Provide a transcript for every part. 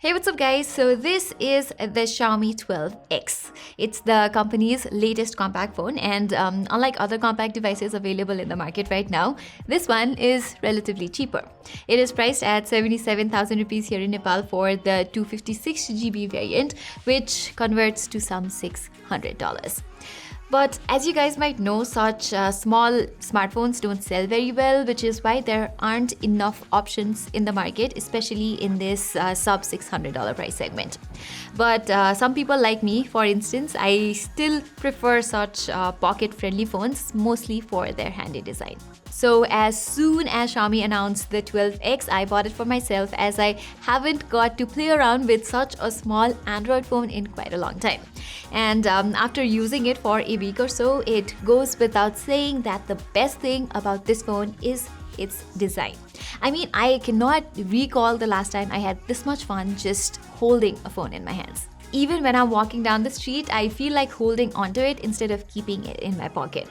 Hey, what's up guys? So this is the Xiaomi 12X. It's the company's latest compact phone and unlike other compact devices available in the market right now, this one is relatively cheaper. It is priced at 77,000 rupees here in Nepal for the 256GB variant, which converts to some $600. But as you guys might know, such small smartphones don't sell very well, which is why there aren't enough options in the market, especially in this sub $600 price segment. But some people like me, for instance, I still prefer such pocket-friendly phones, mostly for their handy design. So as soon as Xiaomi announced the 12X, I bought it for myself as I haven't got to play around with such a small Android phone in quite a long time. And after using it for a week or so, it goes without saying that the best thing about this phone is its design. I mean, I cannot recall the last time I had this much fun just holding a phone in my hands. Even when I'm walking down the street, I feel like holding onto it instead of keeping it in my pocket.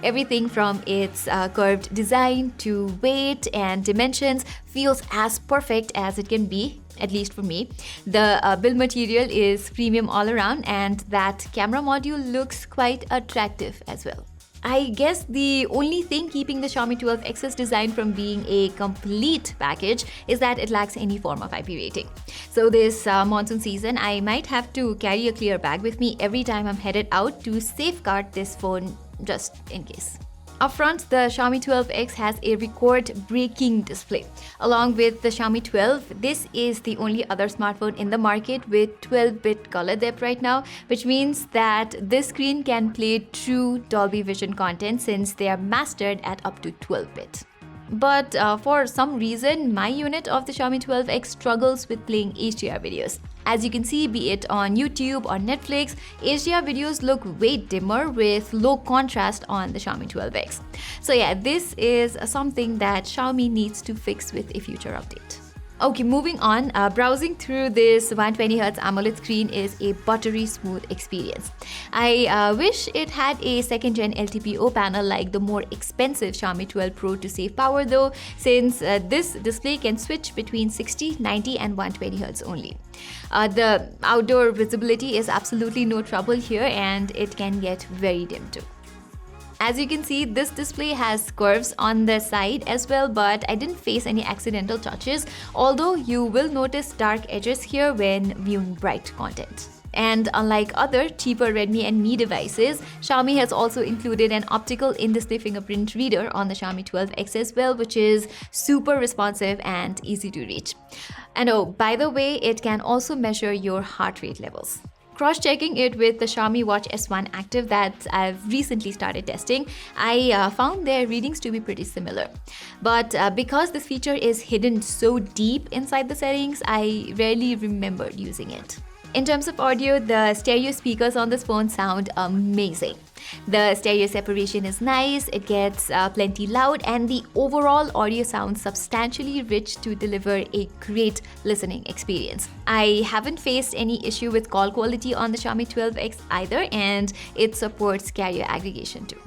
Everything from its curved design to weight and dimensions feels as perfect as it can be, at least for me. The build material is premium all around, and that camera module looks quite attractive as well. I guess the only thing keeping the Xiaomi 12X's design from being a complete package is that it lacks any form of IP rating. So this monsoon season, I might have to carry a clear bag with me every time I'm headed out to safeguard this phone just in case. Up front, the Xiaomi 12X has a record-breaking display. Along with the Xiaomi 12, this is the only other smartphone in the market with 12-bit color depth right now, which means that this screen can play true Dolby Vision content since they are mastered at up to 12-bit. But for some reason, my unit of the Xiaomi 12X struggles with playing HDR videos. As you can see, be it on YouTube or Netflix, HDR videos look way dimmer with low contrast on the Xiaomi 12X. So yeah, this is something that Xiaomi needs to fix with a future update. Okay, moving on, browsing through this 120Hz AMOLED screen is a buttery smooth experience. I wish it had a second-gen LTPO panel like the more expensive Xiaomi 12 Pro to save power though, since this display can switch between 60, 90 and 120Hz only. The outdoor visibility is absolutely no trouble here, and it can get very dim too. As you can see, this display has curves on the side as well, but I didn't face any accidental touches, although you will notice dark edges here when viewing bright content. And unlike other cheaper Redmi and Mi devices, Xiaomi has also included an optical in-display fingerprint reader on the Xiaomi 12X as well, which is super responsive and easy to reach. And oh, by the way, it can also measure your heart rate levels. Cross-checking it with the Xiaomi Watch S1 Active that I've recently started testing, I found their readings to be pretty similar. But because this feature is hidden so deep inside the settings, I rarely remembered using it. In terms of audio, the stereo speakers on this phone sound amazing. The stereo separation is nice, it gets plenty loud, and the overall audio sounds substantially rich to deliver a great listening experience. I haven't faced any issue with call quality on the Xiaomi 12X either, and it supports carrier aggregation too.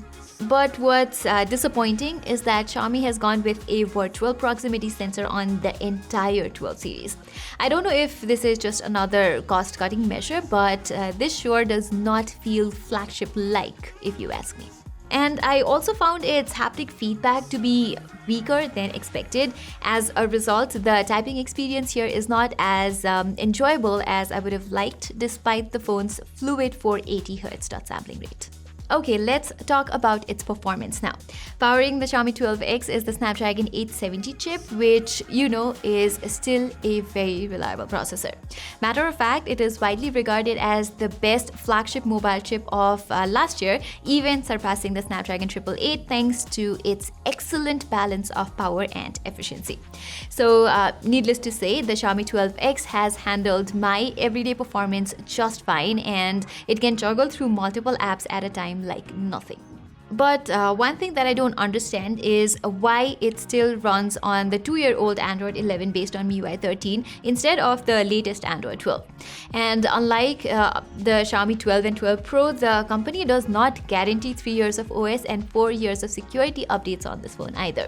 But what's disappointing is that Xiaomi has gone with a virtual proximity sensor on the entire 12 series. I don't know if this is just another cost-cutting measure, but this sure does not feel flagship-like, if you ask me. And I also found its haptic feedback to be weaker than expected. As a result, the typing experience here is not as enjoyable as I would have liked, despite the phone's fluid 480Hz dot sampling rate. Okay, let's talk about its performance now. Powering the Xiaomi 12X is the Snapdragon 870 chip, which you know is still a very reliable processor. Matter of fact, it is widely regarded as the best flagship mobile chip of last year, even surpassing the Snapdragon 888 thanks to its excellent balance of power and efficiency. So, needless to say, the Xiaomi 12X has handled my everyday performance just fine, and it can juggle through multiple apps at a time like nothing. But one thing that I don't understand is why it still runs on the 2-year-old Android 11 based on MIUI 13 instead of the latest Android 12. And unlike the Xiaomi 12 and 12 Pro, the company does not guarantee 3 years of OS and 4 years of security updates on this phone either.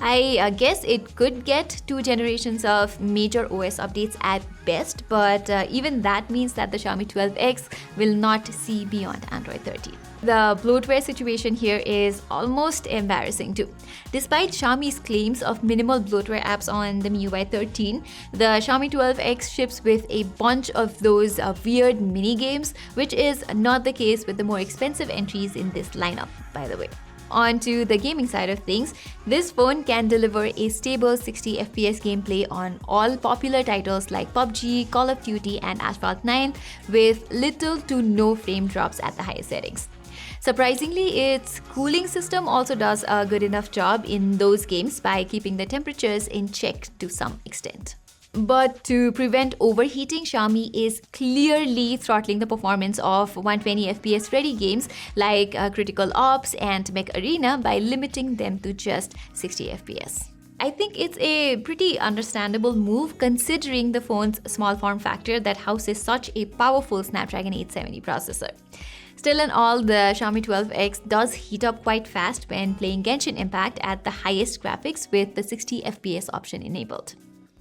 I guess it could get 2 generations of major OS updates at best, but even that means that the Xiaomi 12X will not see beyond Android 13. The bloatware situation here is almost embarrassing too. Despite Xiaomi's claims of minimal bloatware apps on the MIUI 13, the Xiaomi 12X ships with a bunch of those weird mini games, which is not the case with the more expensive entries in this lineup, by the way. On to the gaming side of things, this phone can deliver a stable 60 FPS gameplay on all popular titles like PUBG, Call of Duty, and Asphalt 9 with little to no frame drops at the highest settings. Surprisingly, its cooling system also does a good enough job in those games by keeping the temperatures in check to some extent. But to prevent overheating, Xiaomi is clearly throttling the performance of 120 FPS ready games like Critical Ops and Mech Arena by limiting them to just 60 FPS. I think it's a pretty understandable move considering the phone's small form factor that houses such a powerful Snapdragon 870 processor. Still in all, the Xiaomi 12X does heat up quite fast when playing Genshin Impact at the highest graphics with the 60 FPS option enabled.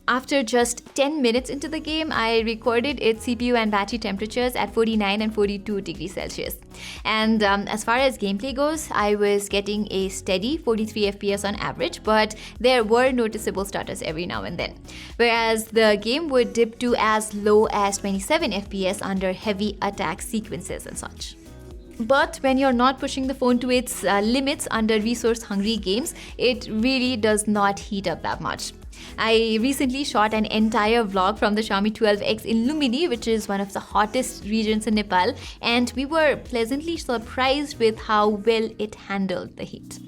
After just 10 minutes into the game, I recorded its CPU and battery temperatures at 49 and 42 degrees Celsius. And as far as gameplay goes, I was getting a steady 43 FPS on average, but there were noticeable stutters every now and then. Whereas the game would dip to as low as 27 FPS under heavy attack sequences and such. But when you're not pushing the phone to its limits under resource-hungry games, it really does not heat up that much. I recently shot an entire vlog from the Xiaomi 12X in Lumini, which is one of the hottest regions in Nepal, and we were pleasantly surprised with how well it handled the heat.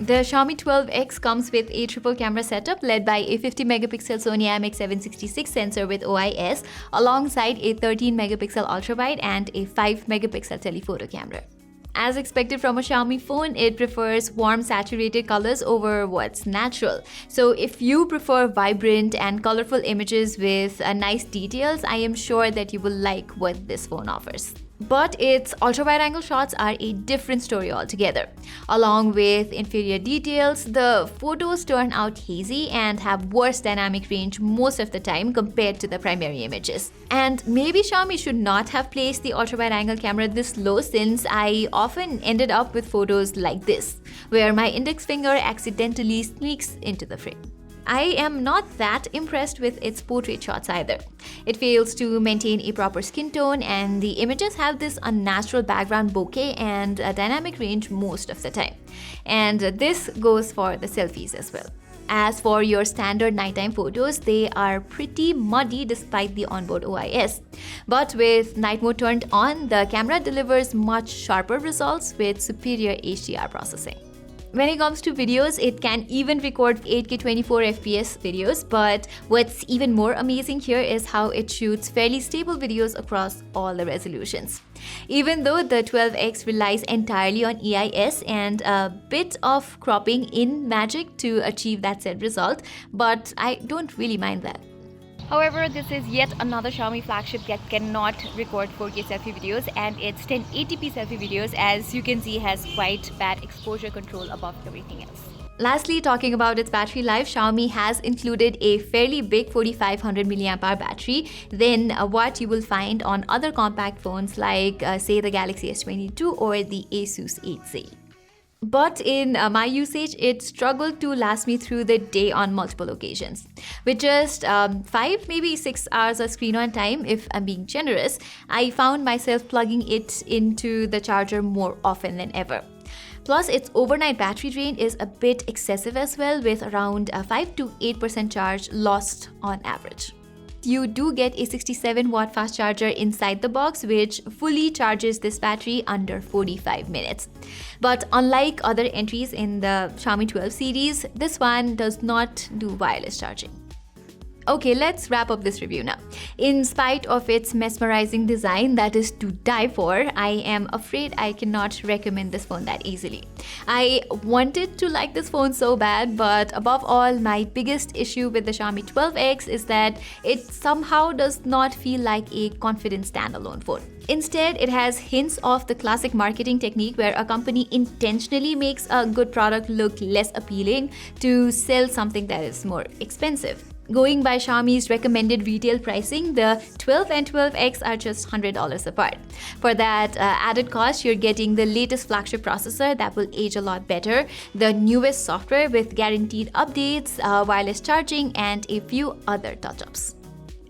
The Xiaomi 12X comes with a triple camera setup led by a 50 megapixel Sony IMX766 sensor with OIS alongside a 13 megapixel ultrawide and a 5 megapixel telephoto camera. As expected from a Xiaomi phone, it prefers warm saturated colors over what's natural. So if you prefer vibrant and colorful images with nice details, I am sure that you will like what this phone offers. But its ultra-wide-angle shots are a different story altogether. Along with inferior details, the photos turn out hazy and have worse dynamic range most of the time compared to the primary images. And maybe Xiaomi should not have placed the ultra-wide-angle camera this low, since I often ended up with photos like this, where my index finger accidentally sneaks into the frame. I am not that impressed with its portrait shots either. It fails to maintain a proper skin tone, and the images have this unnatural background bokeh and a dynamic range most of the time. And this goes for the selfies as well. As for your standard nighttime photos, they are pretty muddy despite the onboard OIS. But with night mode turned on, the camera delivers much sharper results with superior HDR processing. When it comes to videos, it can even record 8K 24fps videos, but what's even more amazing here is how it shoots fairly stable videos across all the resolutions. Even though the 12X relies entirely on EIS and a bit of cropping in Magic to achieve that said result, but I don't really mind that. However, this is yet another Xiaomi flagship that cannot record 4K selfie videos, and its 1080p selfie videos, as you can see, has quite bad exposure control above everything else. Lastly, talking about its battery life, Xiaomi has included a fairly big 4500 mAh battery than what you will find on other compact phones like say the Galaxy S22 or the Asus 8Z. But in my usage, it struggled to last me through the day on multiple occasions. With just 5, maybe 6 hours of screen on time, if I'm being generous, I found myself plugging it into the charger more often than ever. Plus, its overnight battery drain is a bit excessive as well, with around 5 to 8% charge lost on average. You do get a 67-watt fast charger inside the box, which fully charges this battery under 45 minutes. But unlike other entries in the Xiaomi 12 series, this one does not do wireless charging. Okay, let's wrap up this review now. In spite of its mesmerizing design that is to die for, I am afraid I cannot recommend this phone that easily. I wanted to like this phone so bad, but above all, my biggest issue with the Xiaomi 12X is that it somehow does not feel like a confident standalone phone. Instead, it has hints of the classic marketing technique where a company intentionally makes a good product look less appealing to sell something that is more expensive. Going by Xiaomi's recommended retail pricing, the 12 and 12X are just $100 apart. For that added cost, you're getting the latest flagship processor that will age a lot better, the newest software with guaranteed updates, wireless charging, and a few other touch-ups.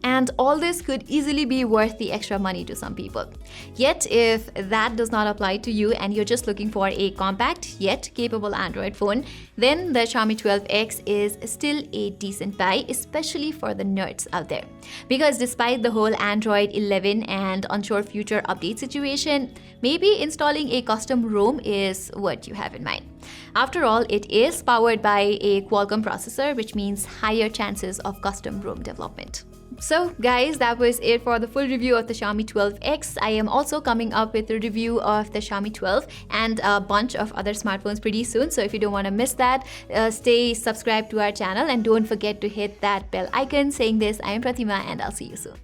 And all this could easily be worth the extra money to some people. Yet, if that does not apply to you and you're just looking for a compact yet capable Android phone, then the Xiaomi 12X is still a decent buy, especially for the nerds out there. Because despite the whole Android 11 and unsure future update situation, maybe installing a custom ROM is what you have in mind. After all, it is powered by a Qualcomm processor, which means higher chances of custom ROM development. So guys, that was it for the full review of the Xiaomi 12X. I am also coming up with a review of the Xiaomi 12 and a bunch of other smartphones pretty soon. So if you don't want to miss that, stay subscribed to our channel and don't forget to hit that bell icon. Saying this, I am Pratima and I'll see you soon.